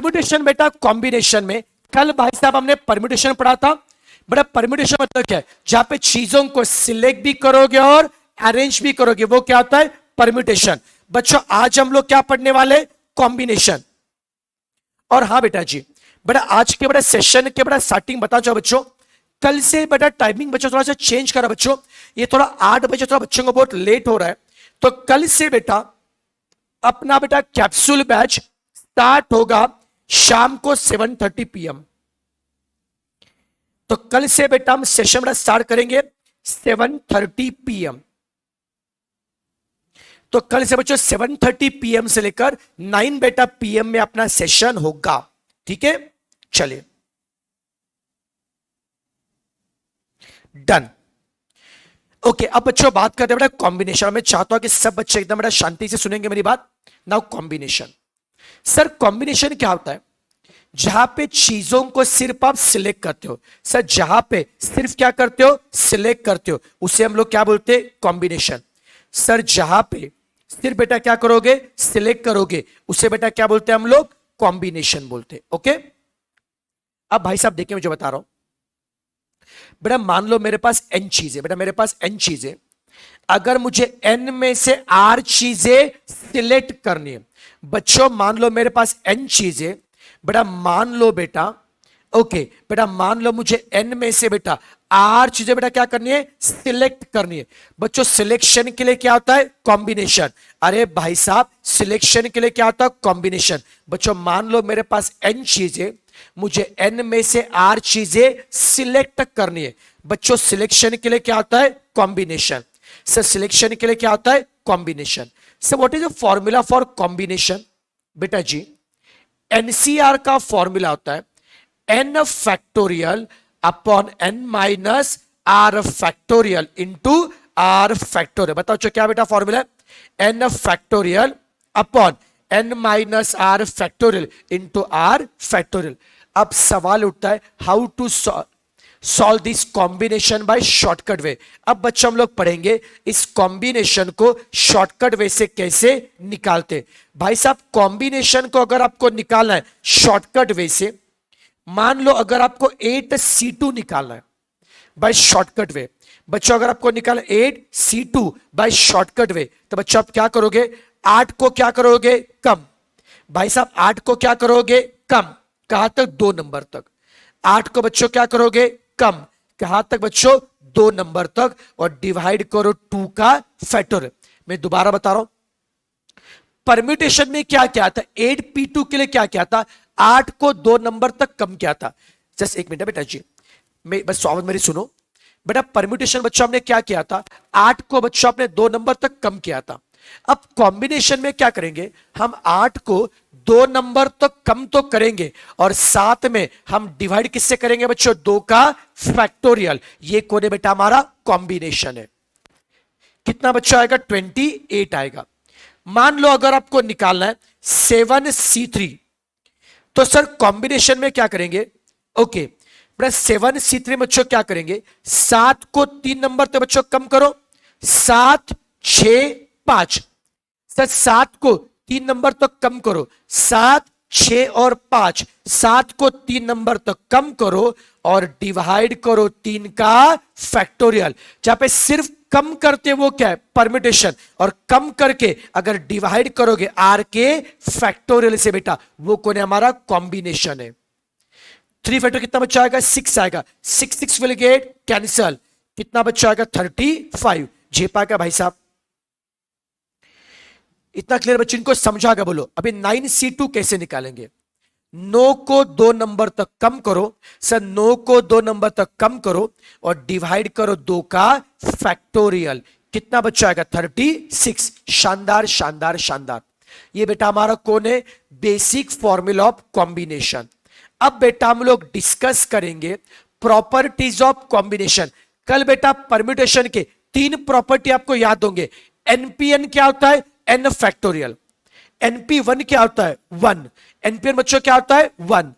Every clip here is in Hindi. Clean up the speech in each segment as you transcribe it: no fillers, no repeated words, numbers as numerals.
परम्यूटेशन बेटा कॉम्बिनेशन में कल भाई साहब हमने परम्यूटेशन पढ़ा था। बेटा परम्यूटेशन मतलब क्या है? जहां पे चीजों को सिलेक्ट भी करोगे और अरेंज भी करोगे, वो क्या होता है? परम्यूटेशन। बच्चों आज हम लोग क्या पढ़ने वाले? कॉम्बिनेशन। और हाँ बेटा जी, बेटा आज के बेटा सेशन के बेटा स्टार्टिंग बता चाहो बच्चों, कल से बेटा टाइमिंग बच्चों थोड़ा सा चेंज करा बच्चों। ये थोड़ा 8 बजे थोड़ा बच्चों को बहुत लेट हो रहा है, तो कल से बेटा अपना बेटा कैप्सूल बैच स्टार्ट होगा शाम को 7:30 PM। तो कल से बेटा हम सेशन बेटा स्टार्ट करेंगे 7:30 PM। तो कल से बच्चों 7:30 PM से लेकर 9 बेटा PM में अपना सेशन होगा। ठीक है, चलिए डन। ओके, अब बच्चों बात करते हैं बेटा कॉम्बिनेशन। मैं चाहता हूं कि सब बच्चे एकदम बेटा शांति से सुनेंगे मेरी बात। Now combination. सर कॉम्बिनेशन क्या होता है? जहां पे चीजों को सिर्फ आप सिलेक्ट करते हो। सर जहां पे सिर्फ क्या करते हो? सिलेक्ट करते हो, उसे हम लोग क्या बोलते हैं? कॉम्बिनेशन। सर जहां पे सिर्फ बेटा क्या करोगे? सिलेक्ट करोगे, उसे बेटा क्या बोलते हैं हम लोग? कॉम्बिनेशन बोलते हैं। ओके, अब भाई साहब देखिए मैं जो बता रहा हूं, बेटा मान लो मेरे पास n चीजें, बेटा मेरे पास n चीजें, अगर मुझे n में से r चीजें सिलेक्ट करनी है। बच्चों मान लो मेरे पास n चीजें, बेटा मान लो बेटा, ओके बेटा मान लो मुझे n में से बेटा r चीजें बेटा क्या करनी है? सिलेक्ट करनी है। बच्चों सिलेक्शन के लिए क्या होता है? कॉम्बिनेशन। अरे भाई साहब सिलेक्शन के लिए क्या होता है? कॉम्बिनेशन। बच्चों मान लो मेरे पास n चीजें, मुझे n में से r चीजें सिलेक्ट करनी है। बच्चों सिलेक्शन के लिए क्या होता है? कॉम्बिनेशन। सर सिलेक्शन के लिए क्या होता है? Combination. Sir what is the formula for combination? बेटा जी एनसीआर का फॉर्मूला होता है n factorial upon n minus r factorial into r factorial. बताओ क्या बेटा फॉर्मूला है? n factorial upon n minus r factorial into r factorial. अब सवाल उठता है how to solve this combination by shortcut way. अब बच्चों हम लोग पढ़ेंगे इस कॉम्बिनेशन को शॉर्टकट वे से कैसे निकालते। भाई साहब कॉम्बिनेशन को अगर आपको निकालना है शॉर्टकट वे से, मान लो अगर आपको 8C2 निकालना है बाय शॉर्टकट वे, बच्चों अगर आपको निकालना 8C2 बाय शॉर्टकट वे, तो बच्चों आप क्या करोगे? 8 को क्या करोगे? कम। भाई साहब 8 को क्या करोगे? कम। कहां तक? 2 नंबर तक। 8 को बच्चों क्या करोगे? कम। कहां तक बच्चों? 2 नंबर तक। और डिवाइड करो 2 का फैक्टोरियल। मैं दोबारा बता रहा हूं, परम्यूटेशन में क्या क्या था? 8P2 के लिए क्या क्या था? 8 को 2 नंबर तक कम किया था। जस्ट एक मिनट बेटा जी, मैं बस स्वागत मेरी सुनो। बेटा परम्यूटेशन बच्चों हमने क्या किया था? 8 को बच्चों आपने 2 नंबर तक कम किया था। अब कॉम्बिनेशन में क्या करेंगे? हम 8 को 2 नंबर तक कम तो करेंगे और साथ में हम डिवाइड किससे करेंगे बच्चों? 2 का फैक्टोरियल। ये कौन है बेटा? हमारा कॉम्बिनेशन है। कितना बच्चों आएगा? 28 आएगा। मान लो अगर आपको निकालना है 7C3, तो सर कॉम्बिनेशन में क्या करेंगे? ओके प्लस 7C3 बच्चों क्या करेंगे? 7 को 3 नंबर तक बच्चों कम करो, 7 6 5। सर 7 को 3 नंबर तक कम करो, 7 6 और 5। 7 को 3 नंबर तक कम करो और डिवाइड करो 3 का फैक्टोरियल। जहां पे सिर्फ कम करते वो क्या है? परम्यूटेशन। और कम करके अगर डिवाइड करोगे r के फैक्टोरियल से बेटा, वो कौन है? हमारा कॉम्बिनेशन है। 3 फैक्टर कितना बच्चा आएगा? 6 आएगा। 6 6 विल गेट कैंसल। कितना बच्चा आएगा? 35। जे पाएगा भाई साहब? इतना क्लियर बच्चे? इनको समझा के बोलो। अभी 9C2 कैसे निकालेंगे? 9 को 2 नंबर तक कम करो। सर 9 को 2 नंबर तक कम करो और डिवाइड करो 2 का फैक्टोरियल। कितना बच्चा आएगा? 36। शानदार शानदार शानदार। ये बेटा हमारा कौन है? Basic formula of combination. अब बेटा हम लोग डिस्कस करेंगे प्रॉपर्टीज ऑफ कॉम्बिनेशन। कल बेटा परम्यूटेशन के 3 प्रॉपर्टी आपको याद होंगे। एनपीएन क्या होता है? n factorial. np1 क्या होता है? 1। npn बच्चों क्या होता है? 1।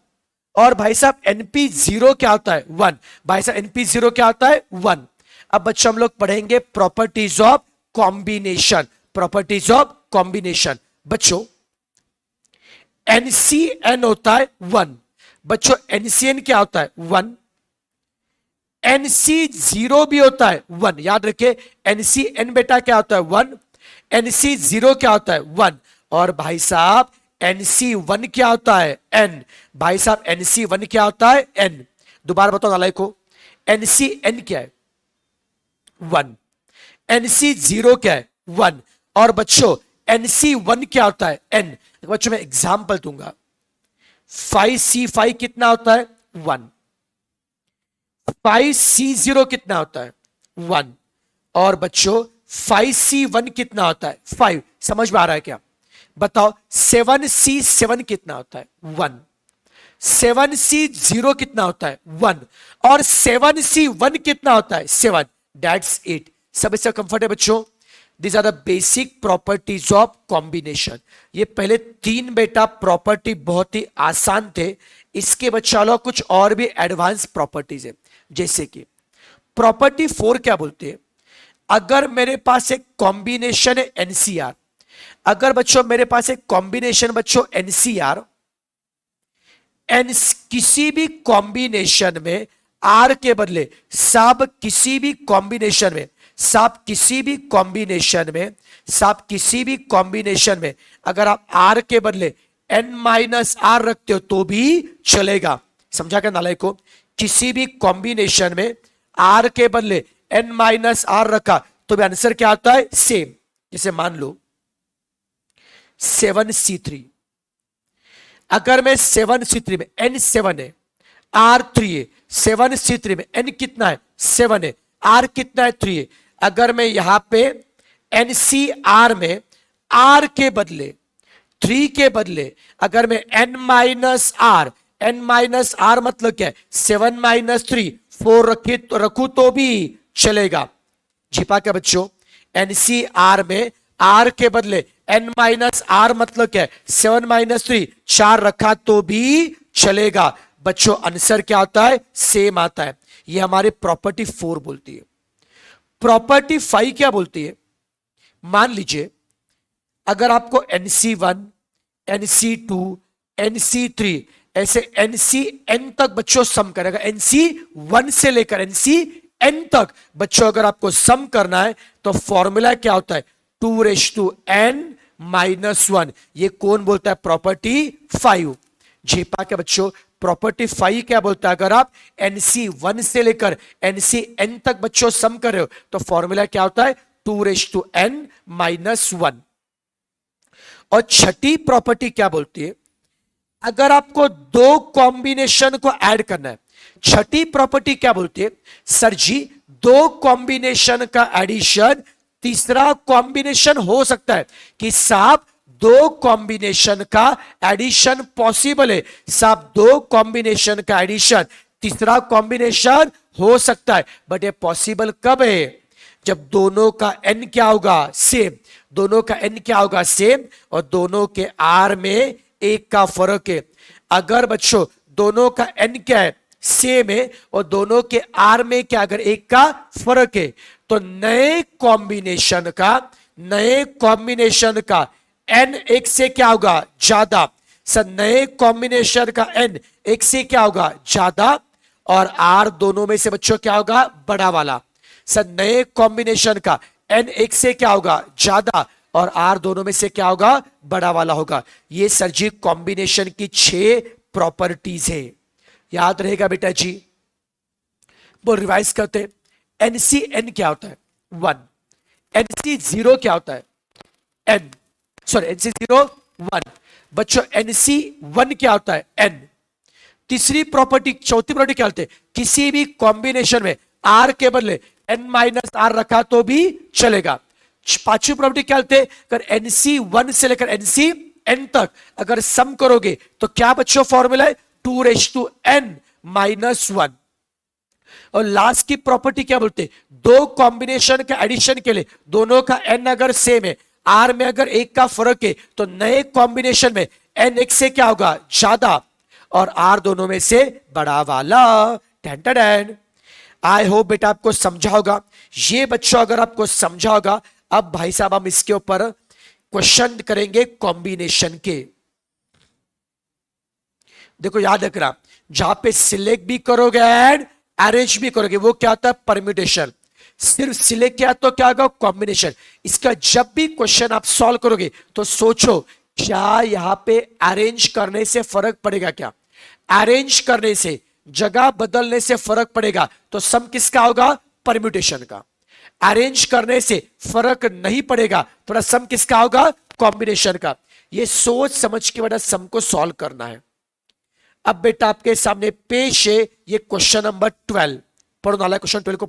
और भाई साहब np0 क्या होता है? 1। भाई साहब np0 क्या होता है? 1। अब बच्चों हम लोग पढ़ेंगे properties of combination. Properties of combination. बच्चों NCN होता है 1। बच्चों NCN क्या होता है 1। NC0 भी होता है 1, याद रखिए NCN बेटा क्या होता है 1, NC0 क्या होता है 1, और भाई साहब NC1 क्या होता है N। भाई साहब NC1 क्या होता है N। दोबारा बताओ नालायक को, NCN क्या है 1, NC0 क्या है 1, और बच्चों NC1 क्या होता है N। बच्चों मैं एग्जाम्पल दूंगा, 5C5 कितना होता है 1, 5C0 कितना होता है 1, और बच्चों 5C1 कितना होता है 5। समझ में आ रहा है क्या? बताओ 7C7 कितना होता है 1, 7C0 कितना होता है 1, और 7C1 कितना होता है 7। That's it. सब इससे कंफर्ट है बच्चों। These are the basic properties of combination। ये पहले 3 बेटा प्रॉपर्टी बहुत ही आसान थे, इसके बच्चा लो कुछ और भी एडवांस प्रॉपर्टीज है। जैसे कि प्रॉपर्टी 4 क्या बोलते हैं, अगर मेरे पास एक कॉम्बिनेशन है एनसीआर, अगर बच्चों मेरे पास एक कॉम्बिनेशन बच्चों एनसीआर, किसी भी कॉम्बिनेशन में आर के बदले सब किसी भी कॉम्बिनेशन में किसी भी कॉम्बिनेशन में अगर आप आर के बदले n माइनस आर रखते हो तो भी चलेगा। समझा क्या नालायक को? किसी भी कॉम्बिनेशन में आर के बदले n माइनस आर रखा तो भी आंसर क्या आता है सेम। जैसे मान लो 7C3, अगर मैं 7C3 में n7 है, R3 है, 7C3 में n कितना है 7 है, R कितना है 3 है, अगर मैं यहां पे NCR में R के बदले 3 के बदले अगर मैं n माइनस आर मतलब क्या है 7 माइनस 3 4 रखू तो भी चलेगा। छिपा क्या बच्चों? NCR में R के बदले n माइनस आर मतलब क्या है 7 माइनस 3 4 रखा तो भी चलेगा। बच्चों आंसर क्या आता है सेम आता है। ये हमारी प्रॉपर्टी 4 बोलती है। प्रॉपर्टी 5 क्या बोलती है? मान लीजिए अगर आपको NC1, NC2, NC3 ऐसे NCN तक बच्चों सम करेगा, NC1 से लेकर NCN तक बच्चों अगर आपको सम करना है तो फॉर्मूला क्या होता है 2n माइनस 1। ये कौन बोलता है? प्रॉपर्टी 5। जीपा के बच्चों प्रॉपर्टी 5 क्या बोलता है? अगर आप NC1 से लेकर NCN तक बच्चों सम कर रहे हो तो फॉर्मूला क्या होता है 2n माइनस 1। और छठी प्रॉपर्टी क्या बोलती है? अगर आपको दो कॉम्बिनेशन को ऐड करना है, छठी प्रॉपर्टी क्या बोलती है? सर जी दो कॉम्बिनेशन का एडिशन तीसरा कॉम्बिनेशन हो सकता है कि साहब दो कॉम्बिनेशन का एडिशन पॉसिबल है, साहब दो कॉम्बिनेशन का एडिशन तीसरा कॉम्बिनेशन हो सकता है, बट ये पॉसिबल कब है? जब दोनों का n क्या होगा सेम, दोनों का n क्या होगा सेम, और दोनों के r में एक का फर्क है। अगर बच्चों दोनों का n क्या है सेम है और दोनों के r में क्या अगर एक का फर्क है तो नए कॉम्बिनेशन का n एक से क्या होगा ज्यादा। सर नए कॉम्बिनेशन का n एक से क्या होगा ज्यादा और r दोनों में से बच्चों क्या होगा बड़ा वाला। सर नए कॉम्बिनेशन का n एक से क्या होगा ज्यादा और r दोनों में से क्या होगा बड़ा वाला होगा। ये सर जी कॉम्बिनेशन की 6 प्रॉपर्टीज है। याद रहेगा बेटा जी। वो रिवाइज करते। NCN क्या होता है 1, NC0 क्या होता है n, सॉरी NC0 1। बच्चों NC1 क्या होता है n। तीसरी प्रॉपर्टी चौथी प्रॉपर्टी क्या होती है? किसी भी कॉम्बिनेशन में r के बदले n माइनस आर रखा तो भी चलेगा। पांचवी प्रॉपर्टी क्या होती है? अगर NC1 से लेकर NCN तक अगर सम करोगे तो क्या बच्चों फॉर्मूला है 2n माइनस 1। और लास्ट की प्रॉपर्टी क्या बोलते हैं? दो कॉम्बिनेशन के एडिशन के लिए दोनों का n अगर सेम है, r में अगर एक का फर्क है तो नए कॉम्बिनेशन में n एक से क्या होगा ज्यादा और r दोनों में से बड़ा वाला। आई होप बेटा आपको समझा होगा। ये बच्चों अगर आपको समझा होगा, अब भाई साहब हम इसके ऊपर क्वेश्चन करेंगे कॉम्बिनेशन के। देखो याद रखना, जहां पे सिलेक्ट भी करोगे एंड अरेंज भी करोगे वो क्या होता है, परम्यूटेशन। सिर्फ सिलेक्ट किया तो क्या होगा, कॉम्बिनेशन। इसका जब भी क्वेश्चन आप सॉल्व करोगे तो सोचो क्या यहां पे अरेंज करने से फर्क पड़ेगा, क्या अरेंज करने से, जगह बदलने से फर्क पड़ेगा, तो सम किसका होगा, परम्यूटेशन का। अरेंज करने से फर्क नहीं पड़ेगा, थोड़ा सम किसका होगा, कॉम्बिनेशन का। ये सोच समझ के बेटा सम को सॉल्व करना है। अब बेटा आपके सामने पेश है ये क्वेश्चन नंबर 12, पढ़ो नाला क्वेश्चन 12 को।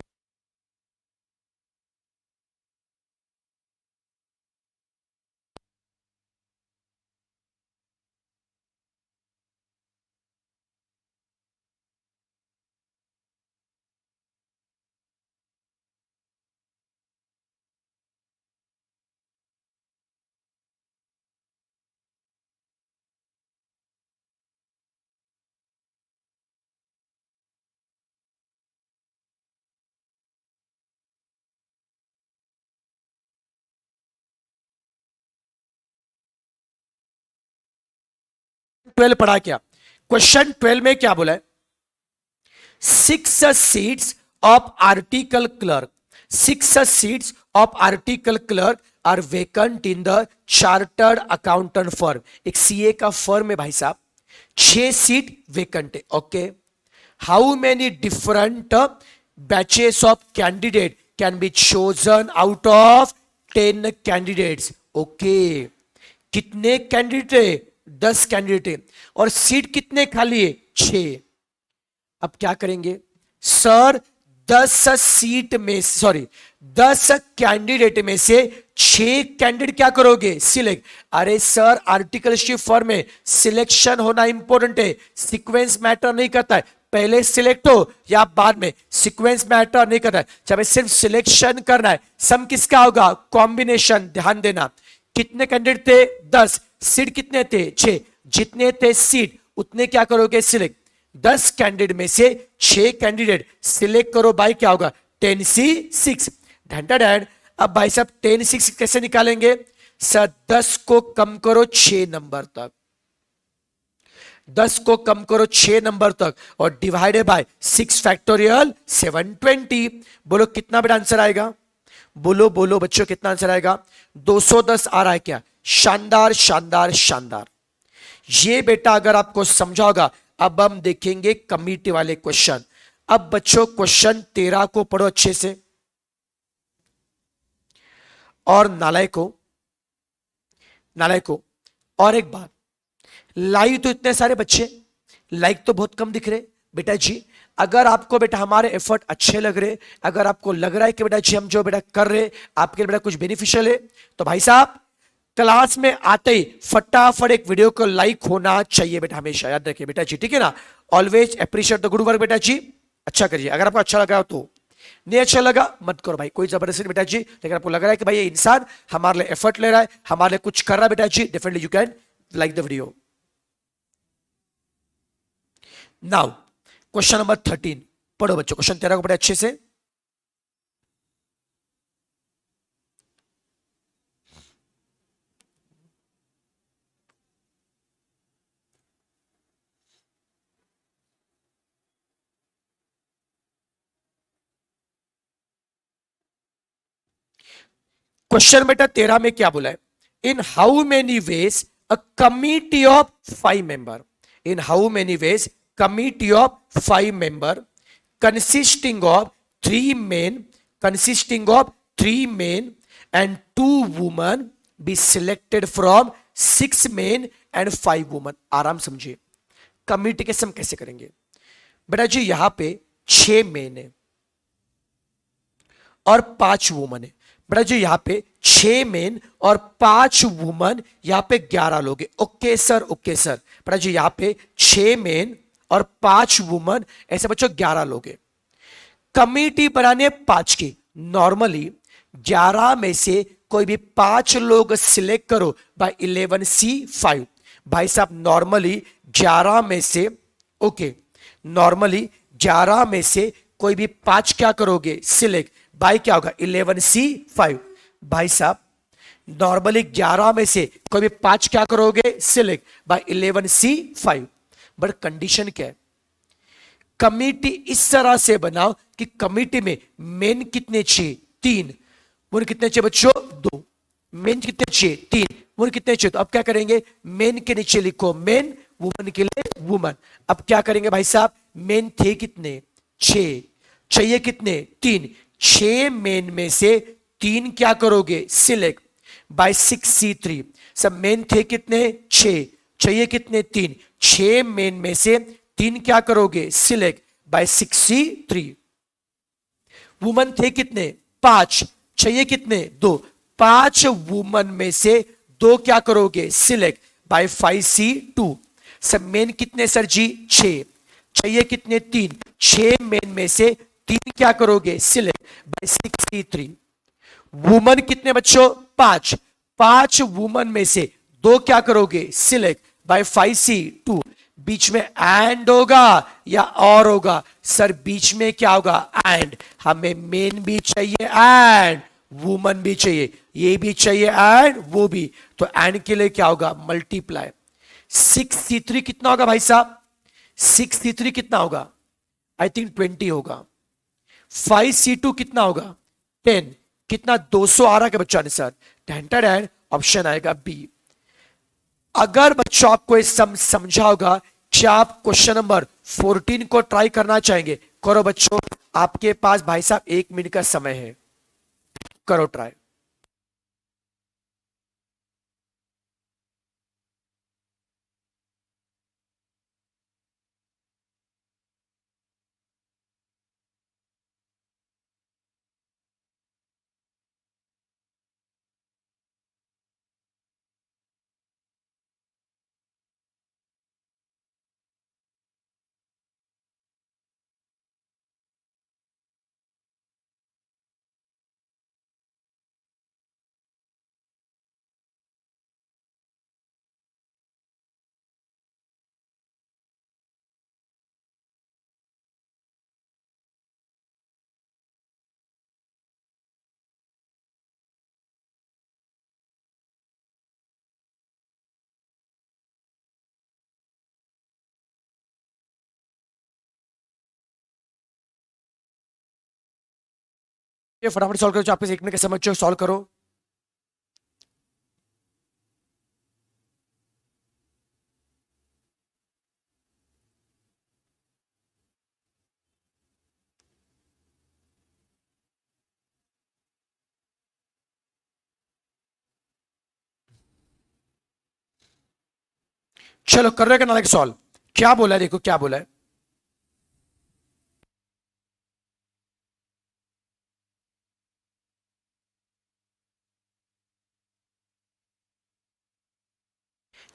ट्वेल्व पढ़ा क्या, क्वेश्चन 12 में क्या बोला है, 6 seats of article clerk, 6 seats of article clerk are vacant in the chartered accountant firm। एक सीए का फर्म है भाई साहब, 6 सीट वेकेंट है। Okay, how many different batches of candidate can be chosen out of 10 candidates. Okay, कितने कैंडिडेट है, 10 कैंडिडेट है, और सीट कितने खाली है, 6। अब क्या करेंगे सर, 10 सीट में, सॉरी 10 कैंडिडेट में से 6 कैंडिडेट क्या करोगे, सिलेक्ट। अरे सर आर्टिकलशिप फॉर्म में सिलेक्शन होना इंपॉर्टेंट है, सीक्वेंस मैटर नहीं करता है, पहले सिलेक्ट हो या बाद में, सीक्वेंस मैटर नहीं करता है, जब सिर्फ सिलेक्शन करना है। सम किसका होगा, कॉम्बिनेशन। ध्यान देना, कितने कैंडिडेट थे, 10, सीट कितने थे, 6, जितने थे सीट उतने क्या करोगे, सिलेक्ट। 10 कैंडिडेट में से 6 कैंडिडेट सिलेक्ट करो भाई, क्या होगा, 10C6 डैड। अब भाई साहब 10C6 कैसे निकालेंगे सर, 10 को कम करो 6 नंबर तक, 10 को कम करो 6 नंबर तक, और डिवाइडेड बाय 6 फैक्टोरियल 720। बोलो कितना बेटा आंसर आएगा, बोलो बोलो बच्चों कितना आंसर आएगा, 210 आ रहा है क्या, शानदार शानदार शानदार। ये बेटा अगर आपको समझा होगा। अब हम देखेंगे कमिटी वाले क्वेश्चन। अब बच्चों क्वेश्चन 13 को पढ़ो अच्छे से, और नालायको और एक बात, लाइव तो इतने सारे बच्चे, लाइक तो बहुत कम दिख रहे बेटा जी। अगर आपको बेटा हमारे एफर्ट अच्छे लग रहे, अगर आपको लग रहा है कि बेटा जी हम जो बेटा कर रहे आपके बेटा कुछ बेनिफिशियल है, तो भाई साहब क्लास में आते ही फटाफट एक वीडियो को लाइक होना चाहिए बेटा, हमेशा याद रखिए बेटा जी, ठीक है ना। Always appreciate the good work बेटा जी, अच्छा करिए। अगर आपको अच्छा लगा तो, नहीं अच्छा लगा मत करो भाई, कोई जबरदस्ती बेटा जी। लेकिन आपको लग रहा है कि भाई ये इंसान हमारे लिए एफर्ट ले रहा है, हमारे लिए कुछ कर रहा है बेटा जी, definitely you can like the video. Now question number 13 पढ़ो बच्चों, क्वेश्चन 13 को पढ़े अच्छे से। क्वेश्चन बेटा 13 में क्या बोला है, in how many ways a committee of 5 member, in how many ways committee of 5 member consisting of 3 men, consisting of 3 men and 2 women be selected from 6 men and 5 women। आराम समझिए, कमिटी के सम कैसे करेंगे बेटा जी। यहां पे 6 मेन है और 5 वुमन है बेटा जी, यहां पे 6 मेन और 5 वुमन, यहां पे 11 लोग हैं। Okay sir, okay sir. बेटा जी यहां पे 6 मेन और 5 वुमन, ऐसे बच्चों 11 लोग हैं। कमिटी बनाने 5 की, नॉर्मली 11 में से कोई भी 5 लोग सिलेक्ट करो बाय 11C5। भाई साहब नॉर्मली 11 में से, ओके नॉर्मली 11 में से कोई भी 5 क्या करोगे, सिलेक्ट बाय क्या होगा, 11C5। भाई साहब नॉर्मली 11 में से कोई भी 5 क्या करोगे, select bye 11C5। But condition क्या है, कमिटी इस तरह से बनाओ कि कमिटी में मेन कितने चाहिए, 3, वुमेन कितने चाहिए बच्चों, 2, मेन कितने चाहिए, 3, वुमेन कितने चाहिए। तो अब क्या करेंगे, मेन के नीचे लिखो मेन, वुमन के लिए वुमन। अब क्या करेंगे भाई साहब, मेन थे कितने, 6, चाहिए कितने, 3, 6 मेन में से 3 क्या करोगे, सिलेक्ट बाय 6C3। सब मेन थे कितने, 6, चाहिए कितने, 3, 6 मेन में से 3 क्या करोगे, सिलेक्ट बाय 6C3। वुमन थे कितने, 5, चाहिए कितने, 2, 5 वुमन में से 2 क्या करोगे, सिलेक्ट बाय 5C2। सब मेन कितने सर जी, 6, चाहिए कितने, 3, 6 मेन में से 3 क्या करोगे, सिलेक्ट बाय 6C3। वुमन कितने बच्चों, 5, 5 वुमन में से 2 क्या करोगे, सिलेक्ट बाय 5C2। बीच में एंड होगा या और होगा, सर बीच में क्या होगा, एंड। हमें मेन भी चाहिए एंड वुमन भी चाहिए, ये भी चाहिए एंड वो भी, तो एंड के लिए क्या होगा, मल्टीप्लाई। 6C3 कितना होगा भाई साहब, 6C3 कितना होगा, आई थिंक 20 होगा। 5C2 कितना होगा, 10, कितना, 200 आ रहा है बच्चों आंसर, एंड ऑप्शन आएगा बी। अगर बच्चों आपको ये समझा होगा, क्या आप क्वेश्चन नंबर 14 को ट्राई करना चाहेंगे, करो बच्चों, आपके पास भाई साहब 1 मिनट का समय है, करो ट्राई। ये फटाफट सॉल्व करो, आपके 1 मिनट का समय, सॉल्व करो। चलो कर रहे का नालायक सॉल्व, क्या बोला है, देखो क्या बोला है,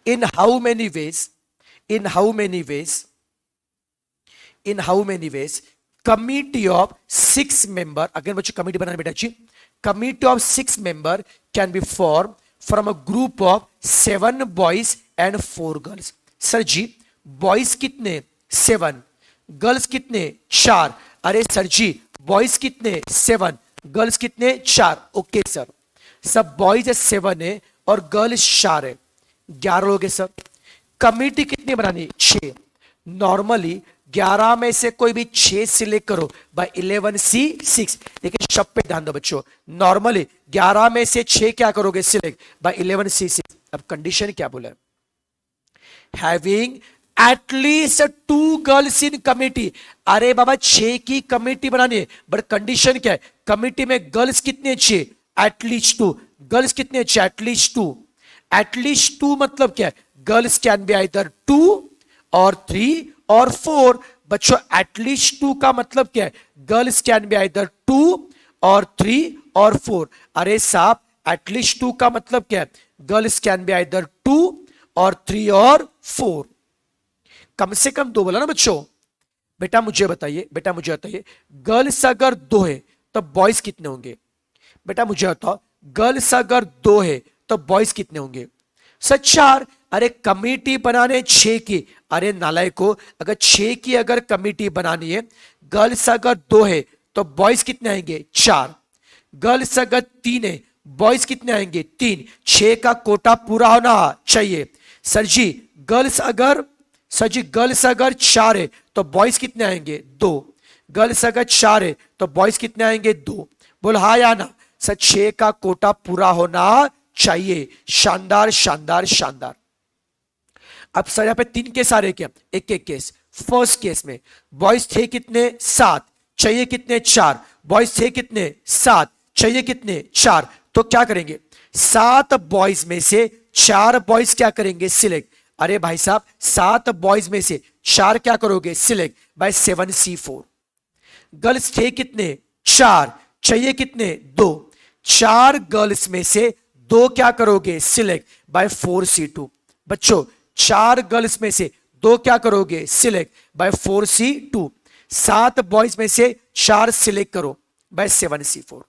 in how many ways, in how many ways, in how many ways committee of 6 member, again बच्चों कमिटी बनाना बेटा जी, committee of 6 member can be formed from a group of 7 boys and 4 girls। Sir जी बॉयज कितने, 7, गर्ल्स कितने, 4। अरे सर जी बॉयज कितने, 7, गर्ल्स कितने, 4। ओके सर, सब बॉयज 7 है और गर्ल्स 4 है, 11 लोग हैं सर। कमिटी कितनी बनानी, 6। नॉर्मली 11 में से कोई भी 6 सिलेक्ट करो बाय 11C6। लेकिन शब्द पे ध्यान दो बच्चों, नॉर्मली 11 में से 6 क्या करोगे, सिलेक्ट बाय 11C6। अब कंडीशन क्या बोला है, having at least 2 girls in committee. अरे बाबा 6 की कमिटी बनानी है, बट कंडीशन क्या है, कमिटी में गर्ल्स कितने चाहिए, एटलीस्ट 2। गर्ल्स कितने चाहिए, एटलीस्ट 2। एटलीस्ट 2 मतलब क्या है, गर्ल्स कैन बी आइदर 2 और 3 और 4। बच्चों एटलीस्ट 2 का मतलब क्या है, गर्ल्स कैन बी आइदर 2 और 3 और 4। अरे साहब एटलीस्ट 2 का मतलब क्या है, गर्ल्स कैन बी आइदर 2 और 3 और 4। कम से कम 2 बोला ना बच्चों। बेटा मुझे बताइए, बेटा मुझे बताइए, गर्ल्स अगर 2 है तो बॉयज कितने होंगे, बेटा मुझे बताओ, गर्ल्स अगर 2 है तो बॉयज कितने होंगे, सर 4। अरे कमिटी बनाने 6 की, अरे नालायको, अगर 6 की अगर कमिटी बनानी है, गर्ल्स अगर 2 है तो बॉयज कितने आएंगे, 4। गर्ल्स अगर 3 है, बॉयज कितने आएंगे, 3। 6 का कोटा पूरा होना चाहिए। सर जी गर्ल्स अगर सर जी गर्ल्स अगर 4 है तो बॉयज कितने आएंगे? 2। गर्ल्स अगर 4 है तो बॉयज कितने आएंगे? 2। बोल हाँ या ना? सर 6 का कोटा पूरा होना चाहिए। शानदार शानदार शानदार। अब सर यहाँ पे 3 केस आ रहे क्या? एक एक केस। फर्स्ट केस में बॉयज थे कितने? 7, चाहिए कितने? 4। बॉयज थे कितने? 7, चाहिए कितने? 4। तो क्या करेंगे? 7 बॉयज में से 4 बॉयज क्या करेंगे? सिलेक्ट। अरे भाई साहब 7 बॉयज में से 4 क्या करोगे? Select bye 7C4। गर्ल्स थे कितने? 4, चाहिए कितने? 2। 4 गर्ल्स में से 2 क्या करोगे? Select by 4C2। बच्चों 4 गर्ल्स में से 2 क्या करोगे? Select by 4C2। 7 बॉयज में से 4 सिलेक्ट करो बाय 7C4।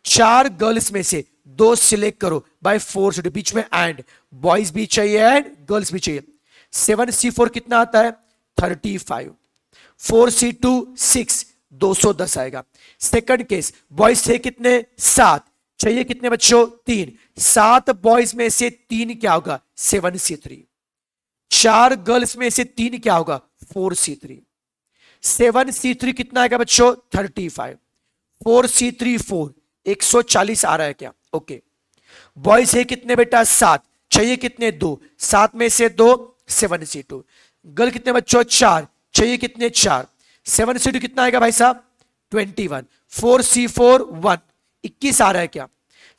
4 गर्ल्स में से 2 सिलेक्ट करो बाय 4C2। बीच में एंड, बॉयज भी चाहिए एंड गर्ल्स भी चाहिए। 7C4 कितना आता है? 35। 4C2 6, 210 आएगा। सेकंड केस बॉयज थे कितने? 7, चाहिए कितने बच्चों? 3। 7 बॉयज में से 3 क्या होगा? 7C3। 4 गर्ल्स में से 3 क्या होगा? 4C3। 7C3 कितना आएगा बच्चों? 35। 4C3 4, 140 आ रहा है क्या? ओके। बॉयज है कितने बेटा? 7, चाहिए कितने? 2। 7 में से 2 7C2। गर्ल कितने बच्चों? 4, चाहिए कितने? 4। 7C2 कितना आएगा भाई साहब? 21। 4C4 1, 21 आ रहा है क्या?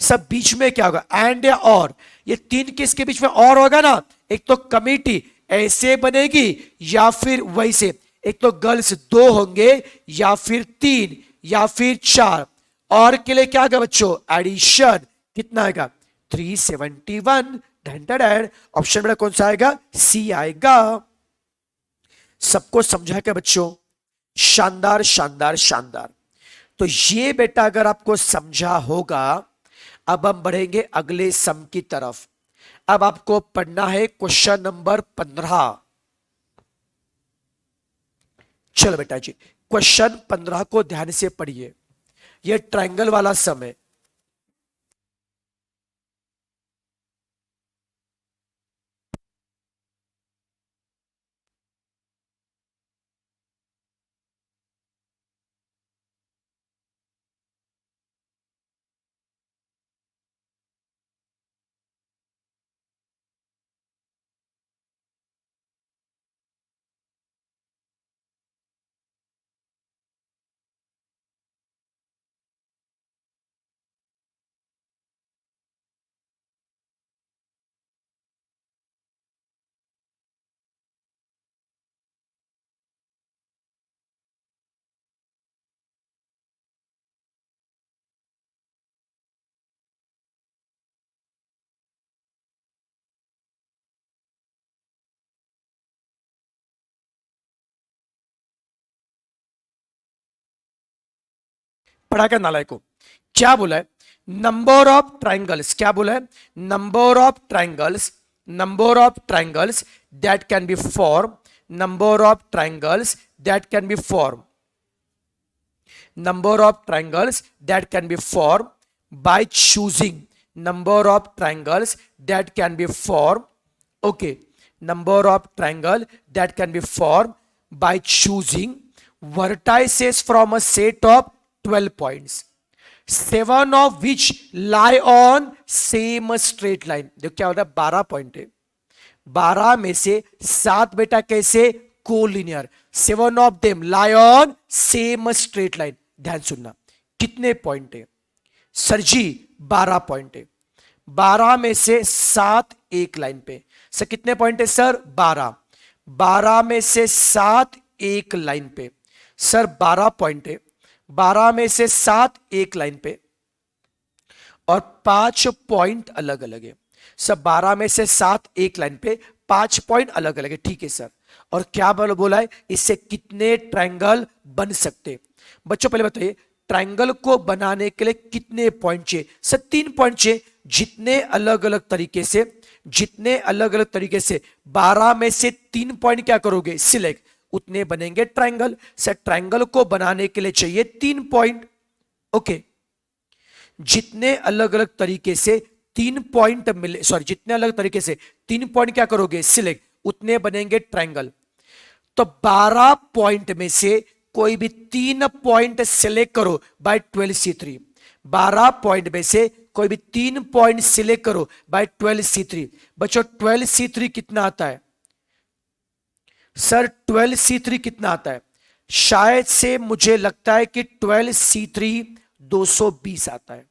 सब बीच में क्या होगा? एंड या और। ये 3 किसके बीच में और होगा ना? एक तो कमिटी ऐसे बनेगी या फिर वैसे। एक तो गर्ल्स 2 होंगे या फिर 3 या फिर 4। और के लिए क्या आएगा बच्चों? एडिशन। कितना आएगा? 371। ऑप्शन मेरा कौन सा आएगा? सी आएगा। सबको समझा क्या बच्चों? शानदार शानदार शानदार। तो ये बेटा अगर आपको समझा होगा, अब हम बढ़ेंगे अगले सम की तरफ। अब आपको पढ़ना है क्वेश्चन नंबर 15। चलो बेटा जी क्वेश्चन 15 को ध्यान से पढ़िए। यह ट्रायंगल वाला सम है। पढ़ा क्या नालायक को? क्या बोला है? Number of triangles. क्या बोला है? Number of triangles, number of triangles that can be form, number of triangles that can be form, number of triangles that can be formed by choosing, number of triangles that can be formed, okay, number of triangle that can be formed by choosing vertices from a set of 12 points, 7 of which lie on same straight line। देखो क्या होता है? 12 पॉइंट है, 12 में से 7 बेटा कैसे? Collinear. 7 of them lie on same straight line. ध्यान सुनना, कितने पॉइंट है? सर जी 12 पॉइंट है। 12 में से 7 एक लाइन पे। सर कितने पॉइंट है सर? 12। 12 में से 7 एक लाइन पे। सर 12 पॉइंट है। 12 में से 7 एक लाइन पे और 5 पॉइंट अलग अलग है। सर 12 में से 7 एक लाइन पे, 5 पॉइंट अलग अलग है। ठीक है सर। और क्या बोला है? इससे कितने ट्रायंगल बन सकते? बच्चों पहले बताइए ट्रायंगल को बनाने के लिए कितने पॉइंट चाहिए? सर 3 पॉइंट चाहिए। जितने अलग अलग तरीके से, जितने अलग अलग तरीके से 12 में से 3 पॉइंट क्या करोगे? सिलेक्ट, उतने बनेंगे ट्रायंगल। सर ट्रायंगल को बनाने के लिए चाहिए 3 पॉइंट। ओके, जितने अलग अलग तरीके से 3 पॉइंट मिले, सॉरी जितने अलग तरीके से 3 पॉइंट क्या करोगे? सिलेक्ट, उतने बनेंगे ट्रायंगल। तो 12 पॉइंट में से कोई भी 3 पॉइंट सिलेक्ट करो बाय 12C3। 12 पॉइंट में से कोई भी 3 पॉइंट सिलेक्ट करो बाय 12C3। बच्चों 12C3 कितना आता है सर? 12C3 कितना आता है? शायद से मुझे लगता है कि 12C3 220 आता है।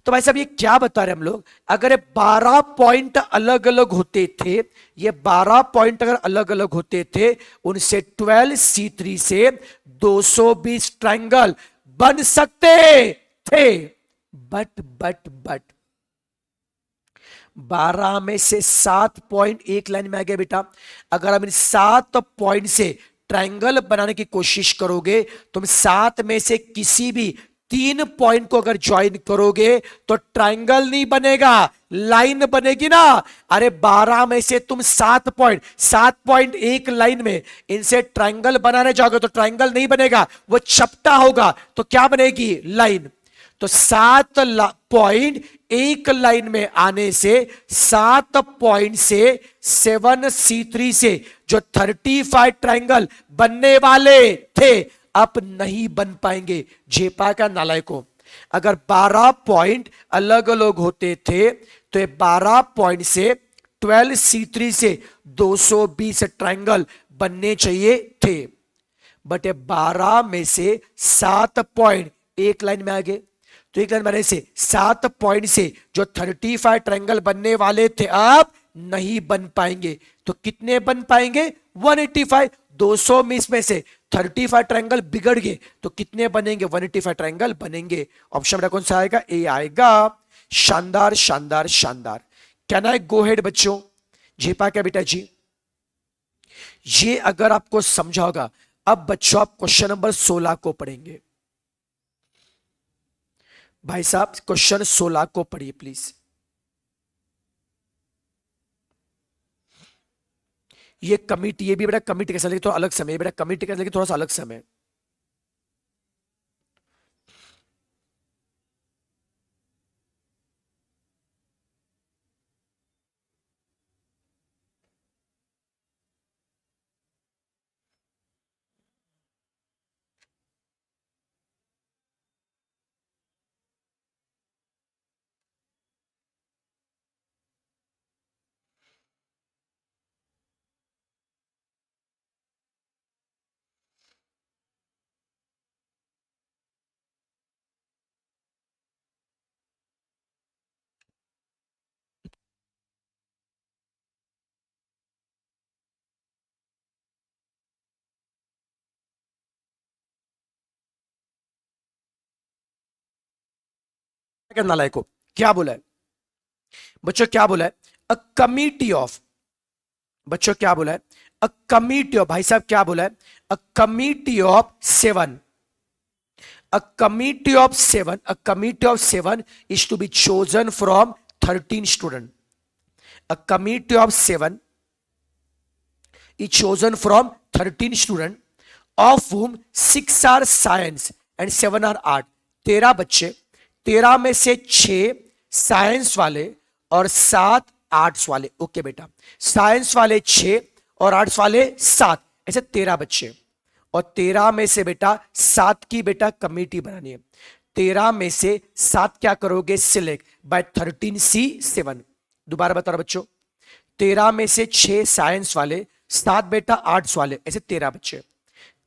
तो भाई साहब ये क्या बता रहे हम लोग, अगर 12 पॉइंट अलग अलग होते थे, ये 12 पॉइंट अगर अलग अलग होते थे, उनसे 12C3 से 220 ट्रायंगल बन सकते थे। बट 12 में से 7 पॉइंट एक लाइन में आ गया बेटा। अगर हम इन 7 पॉइंट से ट्रायंगल बनाने की कोशिश करोगे, तुम 7 में से किसी भी 3 पॉइंट को अगर ज्वाइन करोगे तो ट्रायंगल नहीं बनेगा, लाइन बनेगी ना। अरे 12 में से तुम 7 पॉइंट एक लाइन में इनसे ट्रायंगल बनाने जाओगे तो ट्रायंगल नहीं बनेगा, वो चपटा होगा। तो क्या बनेगी? लाइन। तो 7 पॉइंट एक लाइन में आने से 7 पॉइंट से 7C3 से जो 35 ट्रायंगल बनने वाले थे अब नहीं बन पाएंगे। जेपा का नालायकों, अगर 12 पॉइंट अलग अलग होते थे तो 12 पॉइंट से 12C3 से 220 ट्रायंगल बनने चाहिए थे। बट 12 में से 7 पॉइंट एक लाइन में आ गए, तो एक लाइन बनने से 7 पॉइंट से जो 35 ट्रायंगल बनने वाले थे अब नहीं बन पाएंगे। तो कितने बन पाएंगे? 185। 200 में से 35 ट्रायंगल बिगड़ गए तो कितने बनेंगे? 185 ट्रायंगल बनेंगे। ऑप्शन मेरा कौन सा आएगा? ए आएगा। शानदार शानदार शानदार। कैन आई गो हेड बच्चों? जेपा क्या बेटा जी? ये अगर आपको समझा होगा, अब बच्चों आप क्वेश्चन नंबर 16 को पढ़ेंगे। भाई साहब क्वेश्चन 16 को पढ़िए प्लीज। ये कमिट, ये भी बेटा कमिट कैसा लगे? थोड़ा अलग समय बेटा, कमिट कैसा लगे? थोड़ा सा अलग समय। करना लायक को क्या बोला है बच्चों? क्या बोला है? अ कमिटी ऑफ, बच्चों क्या बोला है? अ कमिटी ऑफ, भाई साहब क्या बोला है? A committee of 7, a committee of 7, a committee of 7 is to be chosen from 13 students. A committee of 7 is chosen from 13 students, of whom 6 are science and 7 are art. 13 बच्चे, 13 में से 6 साइंस वाले और 7 आर्ट्स वाले। ओके बेटा, साइंस वाले 6 और आर्ट्स वाले 7, ऐसे 13 बच्चे। और 13 में से बेटा 7 की बेटा कमेटी बनानी है। 13 में से 7 क्या करोगे? Select by 13C7। दोबारा बता रहा बच्चों, 13 में से 6 साइंस वाले, 7 बेटा आर्ट्स वाले, ऐसे 13 बच्चे।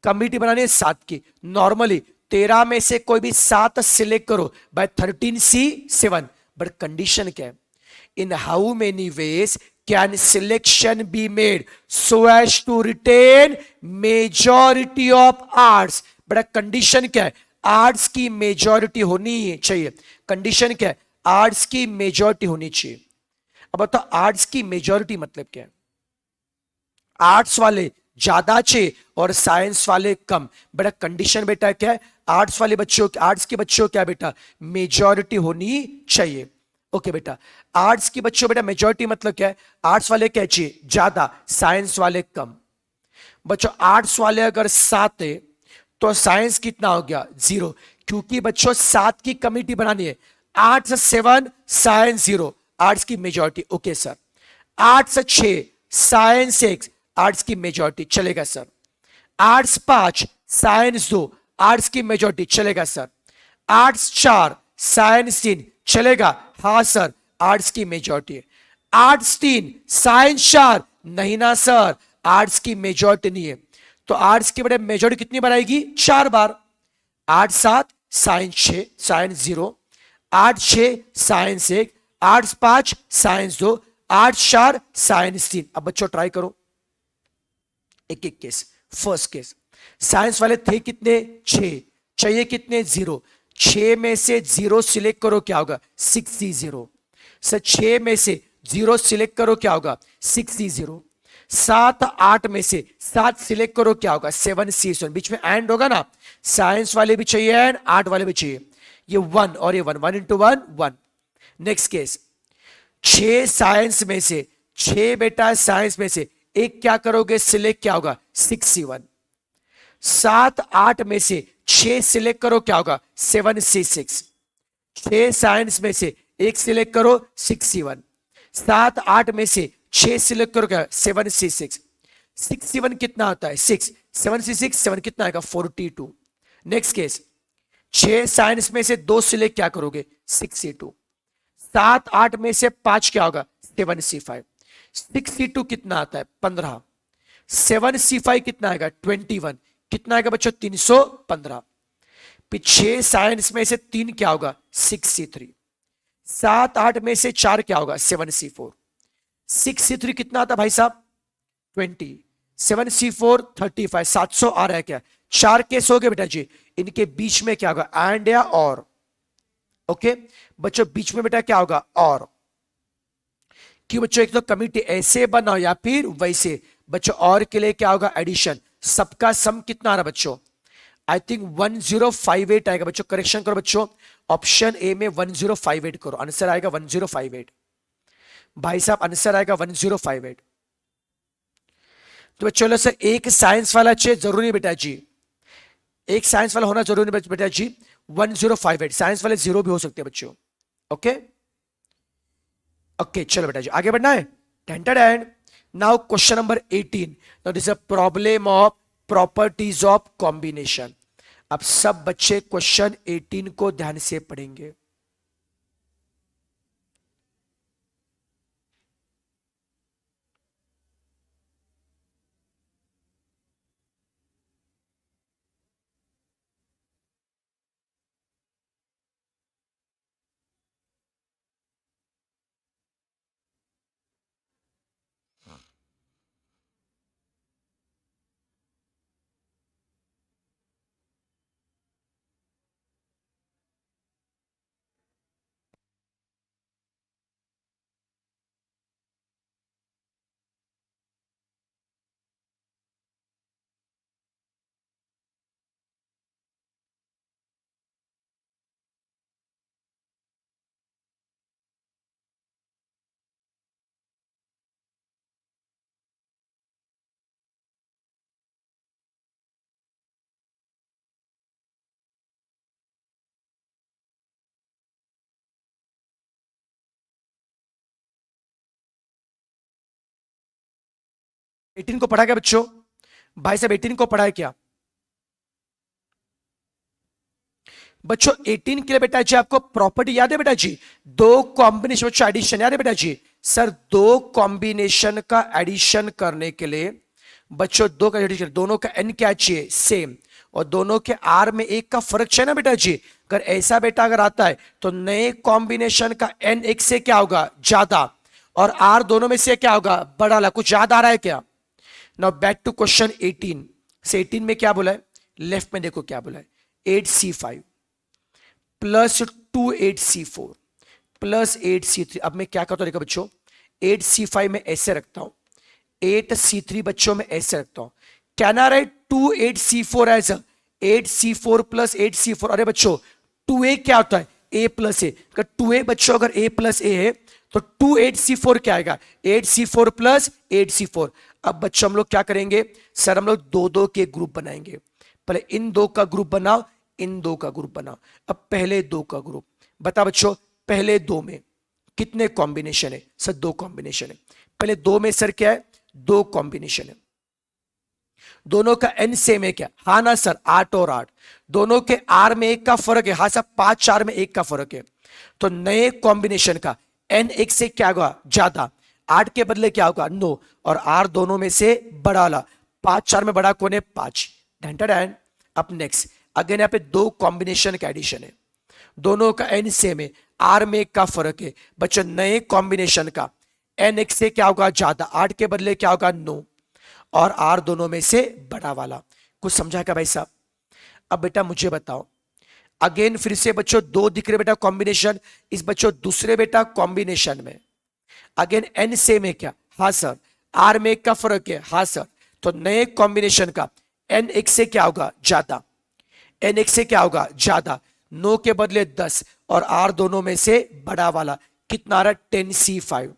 कमेटी बनानी है 7 की। नॉर्मली 13 में से कोई भी 7 सिलेक्ट करो बाय 13C7। बट कंडीशन क्या है? In how many ways can selection be made so as to retain majority of arts? बड़ा कंडीशन क्या है? आर्ट्स की मेजॉरिटी होनी चाहिए। कंडीशन क्या है? आर्ट्स की मेजॉरिटी होनी चाहिए। अब बताओ आर्ट्स की मेजॉरिटी मतलब क्या है? आर्ट्स वाले ज्यादा चाहिए और साइंस वाले कम। बेटा कंडीशन बेटा क्या है? आर्ट्स वाले बच्चों, आर्ट्स के बच्चों क्या बेटा? मेजॉरिटी होनी चाहिए। ओके बेटा, आर्ट्स के बच्चों बेटा मेजॉरिटी मतलब क्या है? आर्ट्स वाले क्या चाहिए? ज्यादा, साइंस वाले कम। बच्चों आर्ट्स वाले अगर 7 है तो साइंस कितना हो गया? 0, क्योंकि बच्चों 7 की कमेटी बनानी है। 8 से 7 साइंस 0, आर्ट्स की मेजॉरिटी। ओके सर, 8 से 6 साइंस 1, आर्ट्स की मेजॉरिटी चलेगा सर। आर्ट्स 5, साइंस 2, आर्ट्स की मेजॉरिटी चलेगा सर। आर्ट्स 4, साइंस 3 चलेगा, हाँ सर आर्ट्स की मेजॉरिटी है। आर्ट्स 3, साइंस 4, नहीं ना सर आर्ट्स की मेजॉरिटी नहीं है। तो आर्ट्स की बड़े मेजॉरिटी कितनी बार आएगी? 4 बार। Arts 7, science 6, science 0, arts 6, science 1, arts 5, science 2, arts 4, science 3। अब बच्चों ट्राई करो एक एक केस। फर्स्ट केस, साइंस वाले थे कितने? 6, चाहिए कितने? 0। 6 में से 0 सिलेक्ट करो, क्या होगा? 6C0। सर 6 में से 0 सिलेक्ट करो, क्या होगा? 6C0। 7 8 में से 7 सिलेक्ट करो, क्या होगा? 7C7। बीच में एंड होगा ना, साइंस वाले भी चाहिए एंड आर्ट वाले भी चाहिए। ये 1 और ये 1, 1 into 1 1। नेक्स्ट केस, 6 साइंस में से, 6 बेटा साइंस में से एक क्या करोगे? सिलेक्ट, क्या होगा? 6C1। 7 8 में से 6 सिलेक्ट करो, क्या होगा? 7C6। 6 साइंस में से एक सिलेक्ट करो, 6C1। 7 8 में से 6 सिलेक्ट करो, क्या? 7C6। 6C1 कितना होता है? 6। 7C6 7 कितना आएगा? 42। नेक्स्ट केस, 6 साइंस में से 2 सिलेक्ट क्या करोगे? 6C2। 7 8 में से 5 क्या होगा? 7C5। 6C2 कितना आता है? 15। 7C5 कितना आएगा? 21। कितना आएगा बच्चों? 315। पीछे साइंस में से 3 क्या होगा? 6C3। 7 8 में से 4 क्या होगा? 7C4। 6C3 कितना आता भाई साहब? 20। 7C4 35। 700 आ रहा है क्या? 4 केस हो गए बेटा जी। इनके बीच में क्या होगा? एंड या और। ओके बच्चों, बीच में बेटा क्या होगा? और। क्यों बच्चों? एक तो कमिटी ऐसे बनाओ या फिर वैसे। बच्चों और के लिए क्या होगा? एडिशन। सबका सम कितना आ रहा बच्चों? आई थिंक 1058 आएगा बच्चों। करेक्शन करो बच्चों, ऑप्शन ए में 1058 करो, आंसर आएगा 1058। भाई साहब आंसर आएगा 1058। तो बच्चों सर एक साइंस वाला चाहिए, जरूरी बेटा जी, एक साइंस वाला होना जरूरी बेटा जी। 1058, साइंस वाले 0 भी हो सकते हैं बच्चों। ओके ओके चलो बेटा जी आगे बढ़ना है। And now question number 18। Now this a problem of properties of combination. अब सब बच्चे क्वेश्चन 18 को ध्यान से पढ़ेंगे। एटीन को पढ़ा क्या बच्चों? भाई साहब 18 को पढ़ा है क्या बच्चों? 18 के लिए बेटा जी आपको प्रॉपर्टी याद है बेटा जी? दो कॉम्बिनेशन बच्चों एडिशन याद है बेटा जी? सर दो कॉम्बिनेशन का एडिशन करने के लिए बच्चों दो का एडिशन, दोनों का एन क्या चाहिए? सेम। और दोनों के आर में एक का फर्क चाहिए ना बेटा जी। अगर ऐसा बेटा अगर आता है तो नए कॉम्बिनेशन का एन एक से क्या होगा? ज्यादा, और आर दोनों में से क्या होगा? बड़ा वाला। कुछ याद आ रहा है क्या? नाउ बैक टू क्वेश्चन 18 से 18 में क्या बोला है? लेफ्ट में देखो क्या बोला है? 8C5 plus 2 8C4 plus 8C3। अब मैं क्या करता हूं देखो बच्चों, 8C5 में ऐसे रखता हूं, 8C3 बच्चों में ऐसे रखता हूं। Can I write 2 8C4 as 8C4 plus 8C4? अरे बच्चों 2a क्या होता है? a plus A. अगर 2a बच्चों अगर a प्लस ए है तो 2 8C4 क्या आएगा? 8C4 plus 8C4। अब बच्चों हम लोग क्या करेंगे सर? हम लोग दो दो के ग्रुप बनाएंगे। पहले इन दो का ग्रुप बनाओ, इन दो का ग्रुप बनाओ। अब पहले दो का ग्रुप बता बच्चों, पहले दो में कितने कॉम्बिनेशन है? सर दो कॉम्बिनेशन है। पहले दो में सर क्या है? दो कॉम्बिनेशन है, दोनों का एन सेम है क्या? हाँ ना सर, 8 और 8। दोनों के आर में एक का फर्क है, हाँ सर 5 4 में एक का फर्क है। तो नए कॉम्बिनेशन का एन एक से क्या होगा? ज्यादा, 8 के बदले क्या होगा? 9, और आर दोनों में से बड़ा वाला। 5 4 में बड़ा कौन है? 5। डैन। अब नेक्स्ट अगेन यहाँ पे दो कॉम्बिनेशन का एडिशन है, दोनों का एन सेम है, आर में एक का फर्क है। बच्चों नए कॉम्बिनेशन का एन एक से क्या होगा? ज्यादा, 8 के बदले क्या होगा? 9, और आर दोनों में से बड़ा वाला। कुछ समझा क्या भाई साहब? अब बेटा मुझे बताओ, अगेन फिर से बच्चों दो दिख रहे बेटा कॉम्बिनेशन, इस बच्चों दूसरे बेटा कॉम्बिनेशन में अगेन एन सेम है क्या? हाँ सर। आर में एक का फर्क है? हाँ सर। तो नए कॉम्बिनेशन का एन एक से क्या होगा? ज्यादा, एन एक से क्या होगा? ज्यादा, 9 के बदले 10, और आर दोनों में से बड़ा वाला। कितना आ रहा है? 10C5।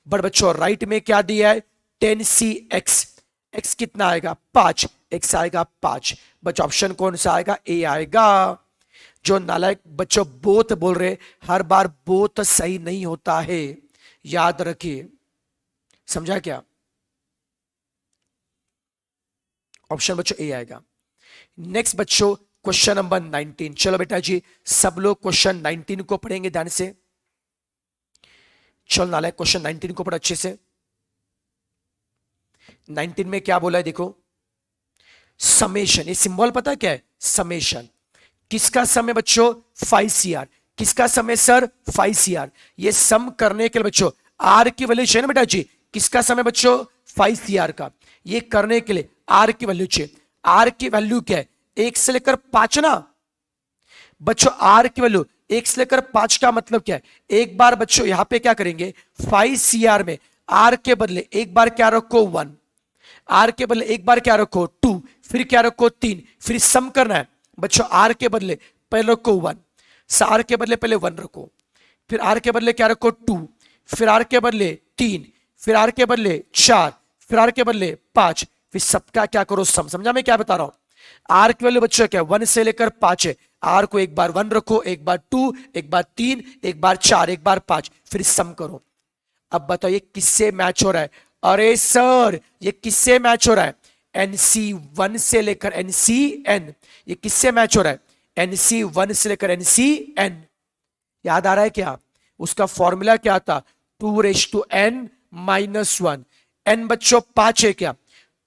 बट बच्चों राइट में क्या दिया है? 10CX। एक्स कितना आएगा? 5, एक्स आएगा 5। बच्चों ऑप्शन कौन सा आएगा? ए आएगा। जो नालायक बच्चों बोथ बोल रहे, हर बार बोथ सही नहीं होता है, याद रखिए। समझा क्या? ऑप्शन बच्चों ए आएगा। नेक्स्ट बच्चों क्वेश्चन नंबर 19। चलो बेटा जी सब लोग क्वेश्चन 19 को पढ़ेंगे ध्यान से। चलो नालायक क्वेश्चन 19 को पढ़ अच्छे से। 19 में क्या बोला है देखो, समेशन। ये सिंबल पता है क्या है? समेशन। किसका सम है बच्चों? 5CR। किसका सम है सर? 5CR। ये सम करने के लिए बच्चों आर की वैल्यू चाहिए ना बेटा जी। किसका सम है बच्चों? 5CR का। ये करने के लिए आर की वैल्यू चाहिए। आर की वैल्यू क्या है? 1 से लेकर 5 ना बच्चों। आर की वैल्यू 1 से लेकर 5 का मतलब क्या है? एक बार बच्चों यहां पे क्या करेंगे, 5CR में आर के बदले एक बार क्या रखो? 1। आर के बदले एक बार क्या रखो? 2, फिर क्या रखो? 3, फिर सम करना है बच्चों। आर के बदले पहले रखो 1, आर के बदले पहले 1 रखो, फिर आर के बदले क्या रखो? 2, फिर आर के बदले 3, फिर आर के बदले 4, फिर आर के बदले 5, फिर सबका क्या करो? सम। समझा मैं क्या बता रहा हूं? आर की वैल्यू बच्चों क्या? 1 से लेकर 5 है। आर को एक बार 1 रखो, एक बार 2, एक बार 3, एक बार 4, एक बार 5, फिर सम करो। अब बताओ ये किससे मैच हो रहा है? अरे सर ये किससे मैच हो रहा है? NC1 से लेकर NCN। ये किससे मैच हो रहा है? NC1 से लेकर NCN। याद आ रहा है क्या? उसका फॉर्मूला क्या था? 2n-1। n बच्चों 5 है क्या?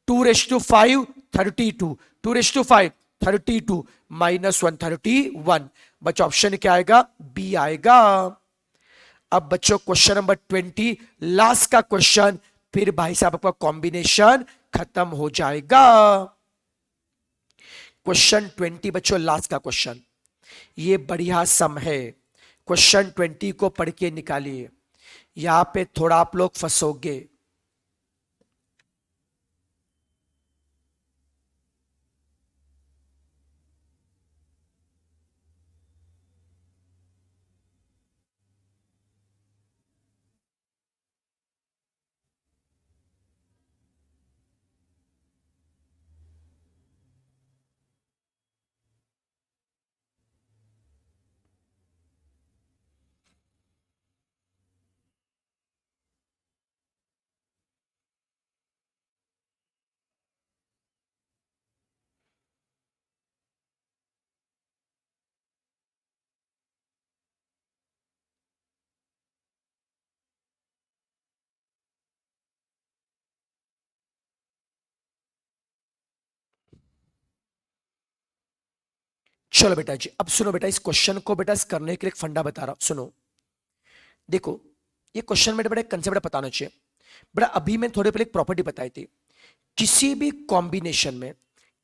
2/5 32, 2/5 32, -1 31। बच्चों ऑप्शन क्या आएगा? बी आएगा। अब बच्चों क्वेश्चन नंबर 20 लास्ट का क्वेश्चन, फिर भाई साहब आपका कॉम्बिनेशन खत्म हो जाएगा। क्वेश्चन 20 बच्चों लास्ट का क्वेश्चन, ये बढ़िया सम है। क्वेश्चन 20 को पढ़ के निकालिए, यहां पे थोड़ा आप लोग फंसोगे। चलो बेटा जी अब सुनो बेटा, इस क्वेश्चन को बेटा करने के लिए एक फंडा बता रहा हूं, सुनो। देखो ये क्वेश्चन में बड़ा कंसेप्ट बताना चाहिए बड़ा। अभी मैं थोड़े पहले एक प्रॉपर्टी बताई थी, किसी भी कॉम्बिनेशन में,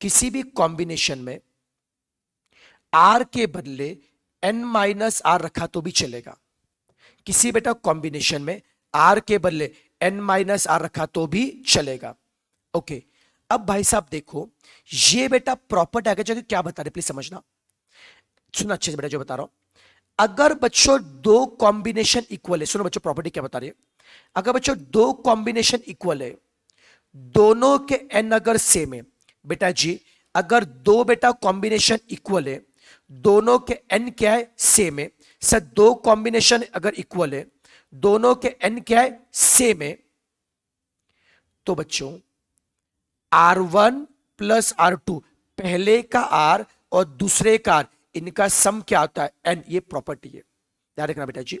किसी भी कॉम्बिनेशन में आर के बदले n-r रखा तो भी चलेगा। किसी बेटा कॉम्बिनेशन में आर के बदले n-r रखा तो भी चलेगा। ओके अब भाई साहब देखो, ये बेटा प्रॉपर्टी आगे जाके क्या बता रहे प्लीज समझना, सुनो अच्छे से बेटा जो बता रहा हूं। अगर बच्चों दो कॉम्बिनेशन इक्वल है, सुनो बच्चों प्रॉपर्टी क्या बता रही है। अगर बच्चों दो कॉम्बिनेशन इक्वल है, दोनों के एन अगर सेम है बेटा जी, अगर दो बेटा कॉम्बिनेशन इक्वल है, दोनों के एन क्या है? सेम है। सर दो कॉम्बिनेशन अगर इक्वल है, दोनों के एन क्या है? सेम है, तो बच्चों R1 प्लस R2, पहले का R और दूसरे का R, इनका सम क्या होता है? N। ये प्रॉपर्टी है, ध्यान रखना बेटा जी।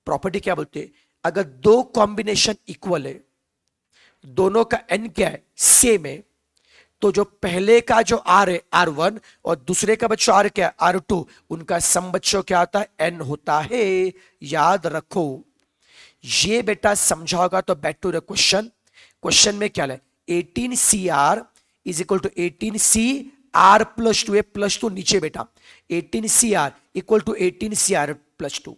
प्रॉपर्टी क्या बोलते हैं? अगर दो कॉम्बिनेशन इक्वल है, दोनों का N क्या है? सेम है, तो जो पहले का जो R है R1 और दूसरे का बच्चों R क्या है? R2, उनका सम बच्चों क्या होता है? N होता है। याद रखो, ये बेटा समझा होगा। तो back to the question. Question में क्या है? 18CR is equal to 18CR plus 2 plus 2 नीचे बेटा 18CR equal to 18CR plus 2।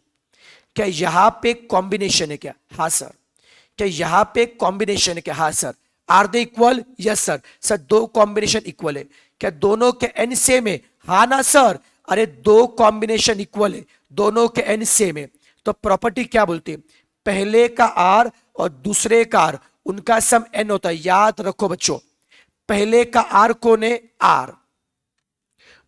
क्या यहां पे कॉम्बिनेशन है क्या? हाँ सर। क्या यहां पे कॉम्बिनेशन है क्या? हाँ sir. Are they equal? Yes sir. Sir दो कॉम्बिनेशन इक्वल है, क्या दोनों के एन सेम है? हाँ ना सर। अरे दो कॉम्बिनेशन इक्वल है, दोनों के एन सेम है, तो प्रॉपर्टी क्या बोलती है? पहले का आर और दूसरे का आर, उनका सम एन होता है। याद रखो बच्चों, पहले का आर कौन है? आर।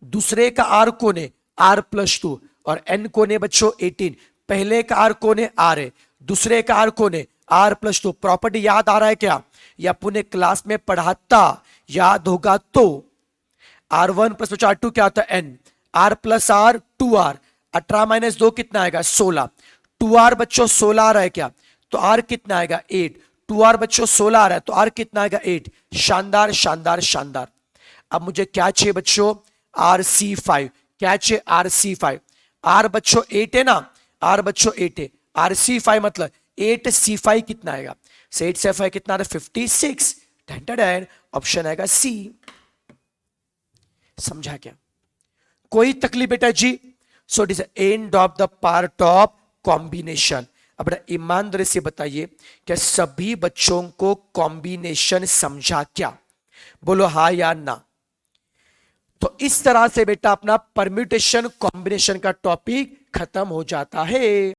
दूसरे का आर कौन है? R plus 2। और एन कौन है बच्चों? 18। पहले का आर कौन है? आर है। दूसरे का आर कौन है? R plus 2। प्रॉपर्टी याद आ रहा है क्या? या पुणे क्लास में पढ़ाता याद होगा तो। R1 प्लस R2 क्या होता है? N. R plus R 2R। 18 minus 2 कितना आएगा? 16। 2R बच्चों 16 आ रहा है क्या? तो R कितना आएगा? 8। 2R बच्चों 16 आ रहा है, तो R कितना आएगा? 8। शानदार शानदार शानदार। अब मुझे क्या चाहिए बच्चों? RC5। क्या चाहिए? RC5। R बच्चों 8 है ना? R बच्चों 8 है। RC5 मतलब 8C5 कितना आएगा? 8C5 कितना आ रहा है? 56। ऑप्शन आएगा सी। समझा क्या? कोई तकलीफ बेटा जी? So it is end of the part of combination. अब बेटा ईमानदारी से बताइए, क्या सभी बच्चों को कॉम्बिनेशन समझा क्या? बोलो हाँ या ना। तो इस तरह से बेटा अपना परम्यूटेशन कॉम्बिनेशन का टॉपिक खत्म हो जाता है।